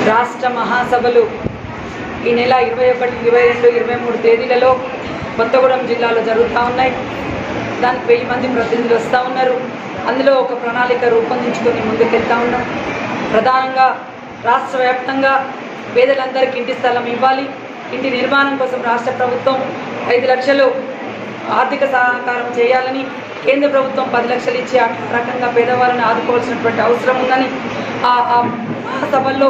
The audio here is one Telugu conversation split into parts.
రాష్ట్ర మహాసభలు ఈ నెల 21, 22, 23 తేదీలలో కొత్తగూడెం జిల్లాలో జరుగుతూ ఉన్నాయి. దానికి 1000 మంది ప్రతినిధులు వస్తూ ఉన్నారు. అందులో ఒక ప్రణాళిక రూపొందించుకొని ముందుకెళ్తా ఉన్నాం. ప్రధానంగా రాష్ట్ర వ్యాప్తంగా పేదలందరికీ ఇంటి స్థలం ఇవ్వాలి. ఇంటి నిర్మాణం కోసం రాష్ట్ర ప్రభుత్వం 5 లక్షలు ఆర్థిక సహకారం చేయాలని, కేంద్ర ప్రభుత్వం 10 లక్షలు ఇచ్చి ఆ రకంగా పేదవారిని ఆదుకోవాల్సినటువంటి అవసరం ఉందని ఆ సభల్లో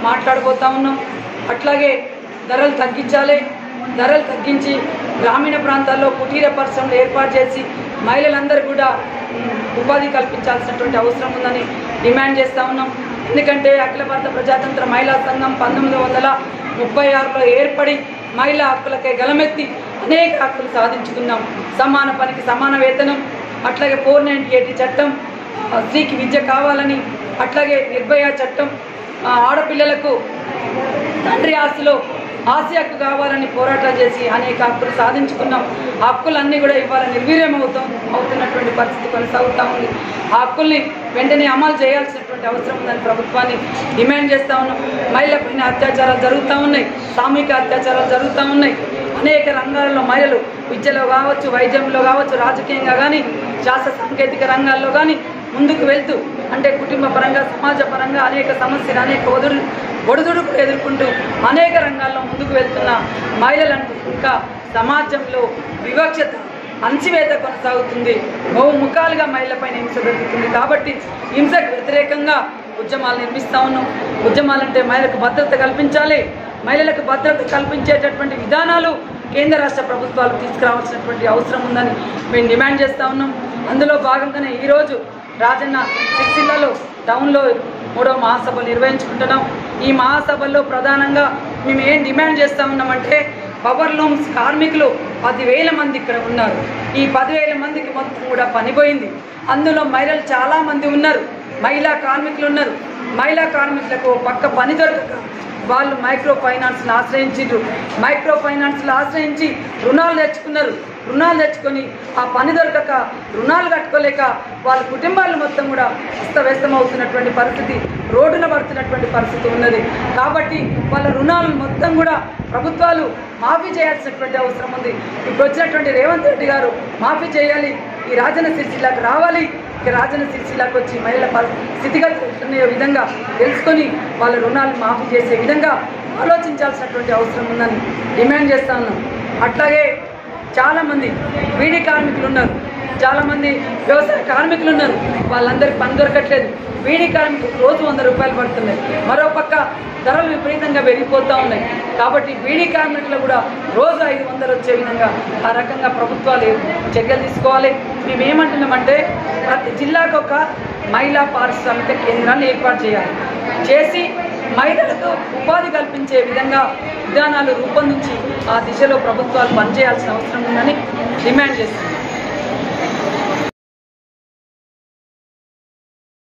మాట్లాడబోతా ఉన్నాం. అట్లాగే ధరలు తగ్గించాలి. ధరలు తగ్గించి గ్రామీణ ప్రాంతాల్లో కుటీర పరిశ్రమలు ఏర్పాటు చేసి మహిళలందరూ కూడా ఉపాధి కల్పించాల్సినటువంటి అవసరం ఉందని డిమాండ్ చేస్తూ ఉన్నాం. ఎందుకంటే అఖిల భారత ప్రజాతంత్ర మహిళా సంఘం 1936లో ఏర్పడి మహిళా హక్కులకై గలమెత్తి అనేక హక్కులు సాధించుకున్నాం. సమాన పనికి సమాన వేతనం, అట్లాగే 498 చట్టం, స్త్రీకి విద్య కావాలని, అట్లాగే నిర్భయ చట్టం, ఆడపిల్లలకు తండ్రి ఆస్తిలో ఆస్తి హక్కు కావాలని పోరాటం చేసి అనేక హక్కులు సాధించుకున్నాం. ఆ హక్కులన్నీ కూడా ఇవాళ నిర్వీర్యం అవుతున్నటువంటి పరిస్థితి కొనసాగుతూ ఉంది. ఆ హక్కుల్ని వెంటనే అమలు చేయాల్సినటువంటి అవసరం ఉందని ప్రభుత్వాన్ని డిమాండ్ చేస్తూ ఉన్నాం. మహిళలపైన అత్యాచారాలు జరుగుతూ ఉన్నాయి, సామూహిక అత్యాచారాలు జరుగుతూ ఉన్నాయి. అనేక రంగాల్లో మహిళలు విద్యలో కావచ్చు, వైద్యంలో కావచ్చు, రాజకీయంగా కానీ, శాస్త్ర సాంకేతిక రంగాల్లో కానీ ముందుకు వెళ్తూ, అంటే కుటుంబ పరంగా, సమాజ పరంగా అనేక సమస్యలు, అనేక ఒడిదుడుకులు ఎదుర్కొంటూ అనేక రంగాల్లో ముందుకు వెళ్తున్న మహిళలను ఇంకా సమాజంలో వివక్షత, అణచివేత కొనసాగుతుంది. బహుముఖాలుగా మహిళలపైన హింస జరుగుతుంది. కాబట్టి హింసకు వ్యతిరేకంగా ఉద్యమాలు నిర్మిస్తూ ఉన్నాం. ఉద్యమాలంటే మహిళలకు భద్రత కల్పించాలి. మహిళలకు భద్రత కల్పించేటటువంటి విధానాలు కేంద్ర రాష్ట్ర ప్రభుత్వాలు తీసుకురావాల్సినటువంటి అవసరం ఉందని మేము డిమాండ్ చేస్తూ ఉన్నాం. అందులో భాగంగానే ఈరోజు రాజన్న సిరిసిల్లలో టౌన్లో 3వ మహాసభలు నిర్వహించుకుంటున్నాం. ఈ మహాసభల్లో ప్రధానంగా మేము ఏం డిమాండ్ చేస్తూ ఉన్నామంటే, పవర్ లూమ్స్ కార్మికులు 10,000 మంది ఇక్కడ ఉన్నారు. ఈ 10,000 మందికి మొత్తం కూడా పనిపోయింది. అందులో మహిళలు చాలామంది ఉన్నారు, మహిళా కార్మికులు ఉన్నారు. మహిళా కార్మికులకు పక్క పని దొరకక వాళ్ళు మైక్రో ఫైనాన్స్ని ఆశ్రయించారు. మైక్రో ఫైనాన్స్లు ఆశ్రయించి రుణాలు తెచ్చుకున్నారు. రుణాలు తెచ్చుకొని ఆ పని దొరకక, రుణాలు కట్టుకోలేక వాళ్ళ కుటుంబాలు మొత్తం కూడా అస్తవ్యస్తం అవుతున్నటువంటి పరిస్థితి, రోడ్డున పడుతున్నటువంటి పరిస్థితి ఉన్నది. కాబట్టి వాళ్ళ రుణాలను మొత్తం కూడా ప్రభుత్వాలు మాఫీ చేయాల్సినటువంటి అవసరం ఉంది. ఇప్పుడు వచ్చినటువంటి రేవంత్ రెడ్డి గారు మాఫీ చేయాలి, ఈ రాజన్న సిరిసిల్లకు రావాలి. ఇక రాజన్న సిరిసిల్లకు వచ్చి మహిళల స్థితిగతులు విధంగా తెలుసుకొని వాళ్ళ రుణాలు మాఫీ చేసే విధంగా ఆలోచించాల్సినటువంటి అవసరం ఉందని డిమాండ్ చేస్తా ఉన్నాం. అట్లాగే చాలామంది బీడీ కార్మికులు ఉన్నారు, చాలామంది వ్యవసాయ కార్మికులు ఉన్నారు. వాళ్ళందరికీ పని దొరకట్లేదు. బీడీ కార్మికులకు రోజు 100 రూపాయలు పడుతున్నాయి. మరోపక్క ధరలు విపరీతంగా పెరిగిపోతూ ఉన్నాయి. కాబట్టి బీడీ కార్మికులు కూడా రోజు 500 వచ్చే విధంగా ఆ రకంగా ప్రభుత్వాలు చర్యలు తీసుకోవాలి. మేమేమంటున్నామంటే, ప్రతి జిల్లాకు ఒక మహిళా పారిశ్రామిక కేంద్రాన్ని ఏర్పాటు చేసి మహిళలకు ఉపాధి కల్పించే విధంగా విధానాలు రూపొందించి ఆ దిశలో ప్రభుత్వాలు పనిచేయాల్సిన అవసరం ఉందని డిమాండ్ చేస్తున్నాం.